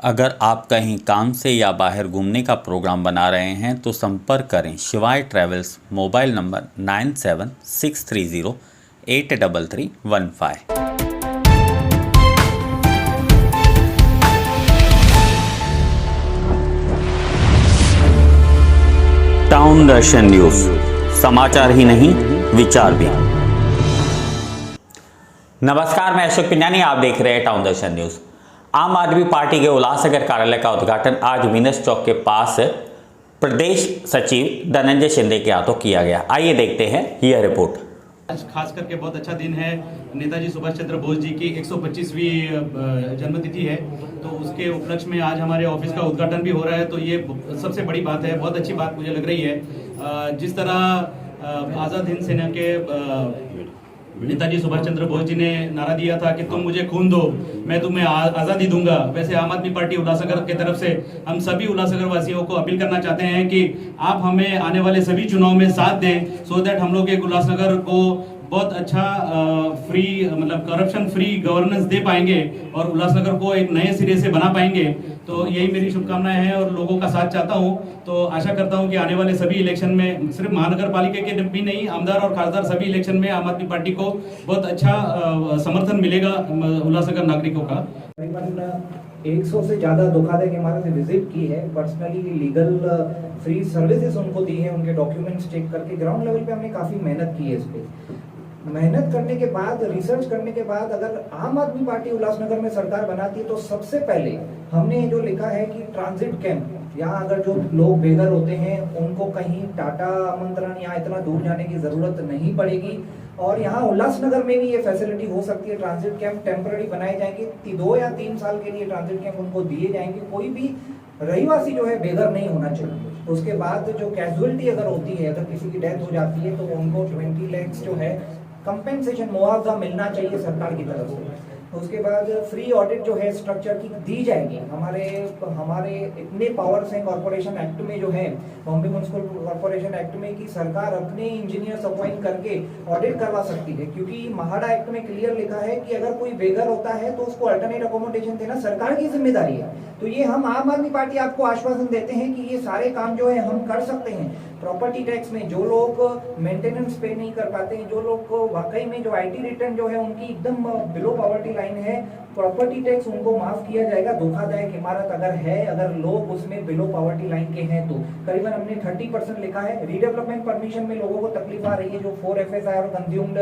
अगर आप कहीं काम से या बाहर घूमने का प्रोग्राम बना रहे हैं तो संपर्क करें शिवाय ट्रैवल्स। Mobile number 9763083315। टाउन दर्शन न्यूज, समाचार ही नहीं विचार भी। नमस्कार, मैं अशोक पिन्यानी, आप देख रहे हैं टाउन दर्शन न्यूज। आम आदमी पार्टी के उल्लासनगर कार्यालय का उद्घाटन आज वीनस चौक के पास प्रदेश सचिव धनंजय शिंदे के हाथों किया गया। आइए देखते हैं यह रिपोर्ट। आज खास करके बहुत अच्छा दिन है। नेताजी सुभाष चंद्र बोस जी की 125वीं जन्मतिथि है, तो उसके उपलक्ष्य में आज हमारे ऑफिस का उद्घाटन भी हो रहा है। तो ये सबसे बड़ी बात है, बहुत अच्छी बात मुझे लग रही है। जिस तरह आज़ाद हिंद सेना के नेताजी सुभाष चंद्र बोस जी ने नारा दिया था कि तुम मुझे खून दो, मैं तुम्हें आज़ादी दूंगा, वैसे आम आदमी पार्टी उल्लासनगर की तरफ से हम सभी उल्लासनगर वासियों को अपील करना चाहते हैं कि आप हमें आने वाले सभी चुनाव में साथ दें, सो दैट हम लोग एक उल्लासनगर को बहुत अच्छा फ्री मतलब करप्शन फ्री गवर्नेंस दे पाएंगे और उल्लासनगर को एक नए सिरे से बना पाएंगे। तो यही मेरी शुभकामनाएं हैं और लोगों का साथ चाहता हूं। तो आशा करता हूं कि आने वाले सभी इलेक्शन में, सिर्फ महानगर पालिका के भी नहीं, आमदार और खासदार सभी इलेक्शन में आम आदमी पार्टी को बहुत अच्छा समर्थन मिलेगा उल्लासनगर नागरिकों का। तकरीबन 100 से ज़्यादा धोखाधड़ी इमारतें विजिट की है, पर्सनली लीगल फ्री सर्विसेज उनको दी है, उनके डॉक्यूमेंट्स चेक करके ग्राउंड लेवल पे हमने काफ़ी मेहनत की है इस पर। मेहनत करने के बाद, रिसर्च करने के बाद अगर आम आदमी पार्टी उल्लासनगर में सरकार बनाती है तो सबसे पहले हमने जो लिखा है कि ट्रांजिट कैंप, यहाँ अगर जो लोग बेघर होते हैं उनको कहीं टाटा आमंत्रण या इतना दूर जाने की जरूरत नहीं पड़ेगी। और यहाँ उल्लासनगर में भी ये फैसिलिटी हो सकती है। ट्रांजिट कैंप टेम्पररी बनाए जाएंगे, 2 या 3 साल के लिए ट्रांजिट कैंप उनको दिए जाएंगे। कोई भी रहीवासी जो है बेघर नहीं होना चाहिए। उसके बाद जो कैजुअलिटी अगर होती है, अगर किसी की डेथ हो जाती है तो उनको 20 लाख जो है कंपेंसेशन मुआवजा मिलना चाहिए सरकार की तरफ से। उसके बाद फ्री ऑडिट जो है स्ट्रक्चर की दी जाएगी। हमारे इतने पावर्स हैं कॉर्पोरेशन एक्ट में जो है, बॉम्बे म्युनिसिपल कॉर्पोरेशन एक्ट में, कि सरकार अपने इंजीनियर्स अपॉइंट करके ऑडिट करवा सकती है। क्योंकि महाड़ा एक्ट में क्लियर लिखा है कि अगर कोई बेघर होता है तो उसको अल्टरनेट अकोमोडेशन देना सरकार की जिम्मेदारी है। तो ये हम आम आदमी पार्टी आपको आश्वासन देते हैं कि ये सारे काम जो है हम कर सकते हैं। प्रॉपर्टी टैक्स में जो लोग मेंटेनेंस पे नहीं कर पाते हैं, जो लोग को वाकई में जो आईटी रिटर्न जो है उनकी एकदम बिलो पॉवर्टी लाइन है, प्रॉपर्टी टैक्स उनको माफ किया जाएगा। धोखादायक इमारत अगर है, अगर लोग उसमें बिलो पॉवर्टी लाइन के हैं तो करीबन हमने 30% लिखा है। रीडेवलपमेंट परमिशन में लोगों को तकलीफ आ रही है, जो 4 FSI और कंज्यूम्ड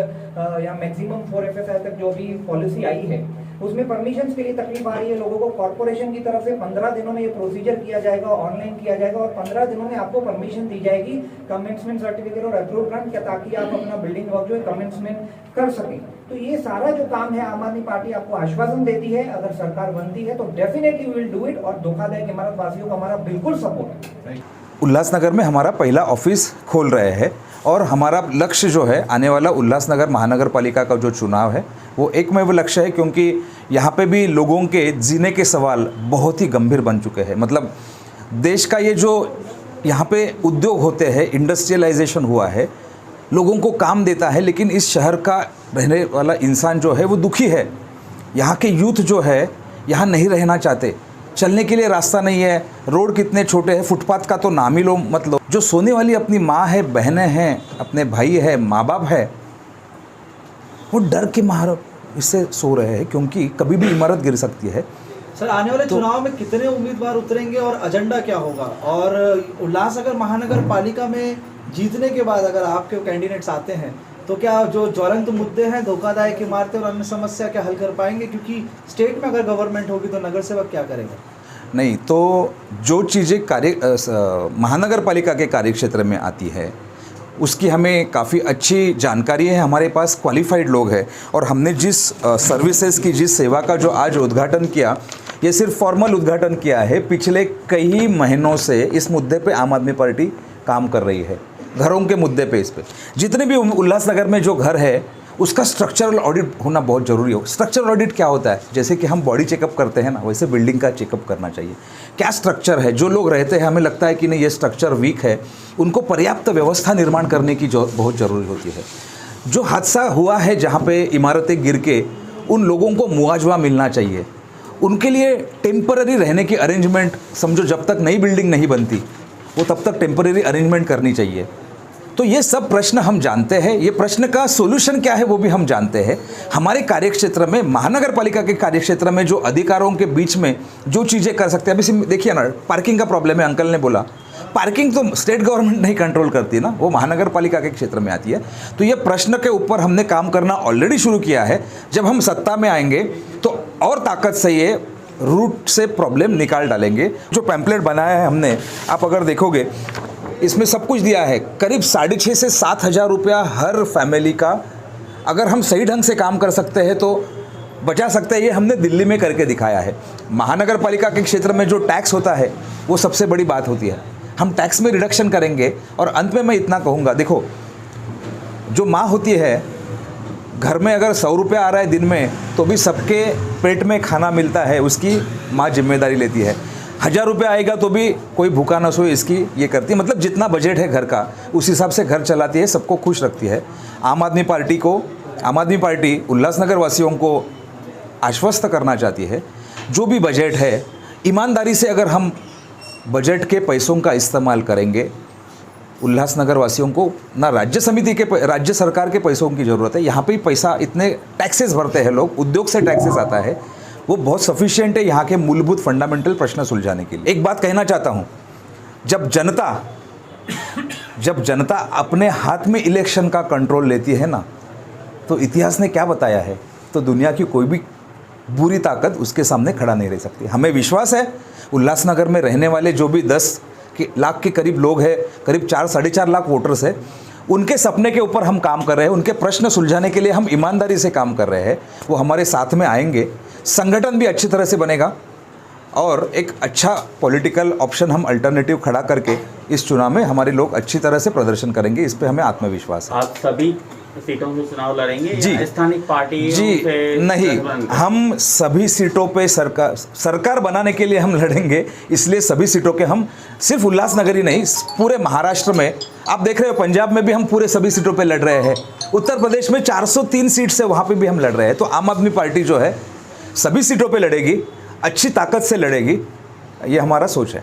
या मैक्सिमम 4 FSI तक जो भी पॉलिसी आई है उसमें परमिशन के लिए तकलीफ आ रही है लोगों को। कॉर्पोरेशन की तरफ से 15 दिनों में ये प्रोसीजर किया जाएगा, ऑनलाइन किया जाएगा और 15 दिनों में आपको परमिशन दी जाएगी, कमेंसमेंट सर्टिफिकेट और अप्रूव ग्रांट, ताकि आप अपना बिल्डिंग वर्क जो है कमेंसमेंट कर सकें। तो ये सारा जो काम है आम आदमी पार्टी आपको आश्वासन देती है, अगर सरकार बनती है तो डेफिनेटली विल डू इट। और धोखाधड़ी इमारत वासियों का हमारा बिल्कुल सपोर्ट है। उल्लासनगर में हमारा पहला ऑफिस खोल रहे हैं और हमारा लक्ष्य जो है, आने वाला उल्लासनगर महानगर पालिका का जो चुनाव है वो एकमेव लक्ष्य है, क्योंकि यहाँ पे भी लोगों के जीने के सवाल बहुत ही गंभीर बन चुके हैं। मतलब देश का ये जो यहाँ पे उद्योग होते हैं, इंडस्ट्रियलाइजेशन हुआ है, लोगों को काम देता है, लेकिन इस शहर का रहने वाला इंसान जो है वो दुखी है। यहाँ के यूथ जो है यहाँ नहीं रहना चाहते, चलने के लिए रास्ता नहीं है, रोड कितने छोटे हैं, फुटपाथ का तो नाम ही लो मत लो। जो सोने वाली अपनी माँ है, बहनें हैं, अपने भाई है, माँ बाप है, वो डर के मारे इससे सो रहे हैं, क्योंकि कभी भी इमारत गिर सकती है। सर, आने वाले चुनाव में कितने उम्मीदवार उतरेंगे और एजेंडा क्या होगा? और उल्लासनगर महानगर पालिका में जीतने के बाद अगर आपके कैंडिडेट्स आते हैं तो क्या जो ज्वलंत मुद्दे हैं, धोखादायक इमारतें और अन्य समस्या क्या हल कर पाएंगे? क्योंकि स्टेट में अगर गवर्नमेंट होगी तो नगर सेवक क्या करेगा? नहीं, तो जो चीज़ें महानगर पालिका के कार्यक्षेत्र में आती है उसकी हमें काफ़ी अच्छी जानकारी है। हमारे पास क्वालिफाइड लोग हैं और हमने जिस सर्विसेज की, जिस सेवा का जो आज उद्घाटन किया, ये सिर्फ फॉर्मल उद्घाटन किया है। पिछले कई महीनों से इस मुद्दे पे आम आदमी पार्टी काम कर रही है, घरों के मुद्दे पे। इस पे जितने भी उल्लासनगर में जो घर है उसका स्ट्रक्चरल ऑडिट होना बहुत ज़रूरी हो। स्ट्रक्चरल ऑडिट क्या होता है? जैसे कि हम बॉडी चेकअप करते हैं ना, वैसे बिल्डिंग का चेकअप करना चाहिए। क्या स्ट्रक्चर है, जो लोग रहते हैं हमें लगता है कि नहीं ये स्ट्रक्चर वीक है, उनको पर्याप्त व्यवस्था निर्माण करने की बहुत ज़रूरी होती है। जो हादसा हुआ है जहाँ पे इमारतें गिर के, उन लोगों को मुआवजा मिलना चाहिए। उनके लिए टेम्पररी रहने की अरेंजमेंट, समझो जब तक नई बिल्डिंग नहीं बनती वो तब तक टेम्पररी अरेंजमेंट करनी चाहिए। तो ये सब प्रश्न हम जानते हैं, ये प्रश्न का सोल्यूशन क्या है वो भी हम जानते हैं। हमारे कार्यक्षेत्र में, महानगर पालिका के कार्यक्षेत्र में जो अधिकारों के बीच में जो चीज़ें कर सकते हैं, अभी देखिए ना, पार्किंग का प्रॉब्लम है, अंकल ने बोला पार्किंग तो स्टेट गवर्नमेंट नहीं कंट्रोल करती ना, वो महानगर पालिका के क्षेत्र में आती है। तो ये प्रश्न के ऊपर हमने काम करना ऑलरेडी शुरू किया है। जब हम सत्ता में आएंगे तो और ताकत से ये रूट से प्रॉब्लम निकाल डालेंगे। जो पैम्पलेट बनाया है हमने, आप अगर देखोगे इसमें सब कुछ दिया है, करीब 6,500 से 7,000 रुपया हर फैमिली का अगर हम सही ढंग से काम कर सकते हैं तो बचा सकते हैं। ये हमने दिल्ली में करके दिखाया है। महानगर पालिका के क्षेत्र में जो टैक्स होता है वो सबसे बड़ी बात होती है, हम टैक्स में रिडक्शन करेंगे। और अंत में मैं इतना कहूँगा, देखो जो माँ होती है, घर में अगर 100 रुपया आ रहा है दिन में तो भी सबके पेट में खाना मिलता है, उसकी माँ जिम्मेदारी लेती है। 1,000 रुपया आएगा तो भी कोई भूखा ना सोए, इसकी ये करती है। मतलब जितना बजट है घर का उस हिसाब से घर चलाती है, सबको खुश रखती है। आम आदमी पार्टी उल्लासनगर वासियों को आश्वस्त करना चाहती है, जो भी बजट है ईमानदारी से अगर हम बजट के पैसों का इस्तेमाल करेंगे, उल्लासनगर वासियों को ना राज्य सरकार के पैसों की ज़रूरत है। यहाँ पे ही पैसा, इतने टैक्सेस भरते हैं लोग, उद्योग से टैक्सेस आता है, वो बहुत सफिशिएंट है यहाँ के मूलभूत फंडामेंटल प्रश्न सुलझाने के लिए। एक बात कहना चाहता हूँ, जब जनता अपने हाथ में इलेक्शन का कंट्रोल लेती है ना, तो इतिहास ने क्या बताया है, तो दुनिया की कोई भी बुरी ताकत उसके सामने खड़ा नहीं रह सकती। हमें विश्वास है उल्लासनगर में रहने वाले जो भी 10 लाख के करीब लोग हैं, करीब 4-4.5 लाख वोटर्स हैं, उनके सपने के ऊपर हम काम कर रहे हैं, उनके प्रश्न सुलझाने के लिए हम ईमानदारी से काम कर रहे हैं। वो हमारे साथ में आएंगे, संगठन भी अच्छी तरह से बनेगा और एक अच्छा पॉलिटिकल ऑप्शन हम अल्टरनेटिव खड़ा करके इस चुनाव में हमारे लोग अच्छी तरह से प्रदर्शन करेंगे। इस पे हमें आत्मविश्वास है। आप सभी सीटों से चुनाव लड़ेंगे जी, या स्थानिक पार्टी जी नहीं, हम सभी सीटों पे सरकार बनाने के लिए हम लड़ेंगे। इसलिए सभी सीटों के, हम सिर्फ उल्लासनगर ही नहीं, पूरे महाराष्ट्र में आप देख रहे हो, पंजाब में भी हम पूरे सभी सीटों पे लड़ रहे हैं, उत्तर प्रदेश में 403 सीट से वहाँ पे भी हम लड़ रहे हैं। तो आम आदमी पार्टी जो है सभी सीटों पे लड़ेगी, अच्छी ताकत से लड़ेगी, ये हमारा सोच है।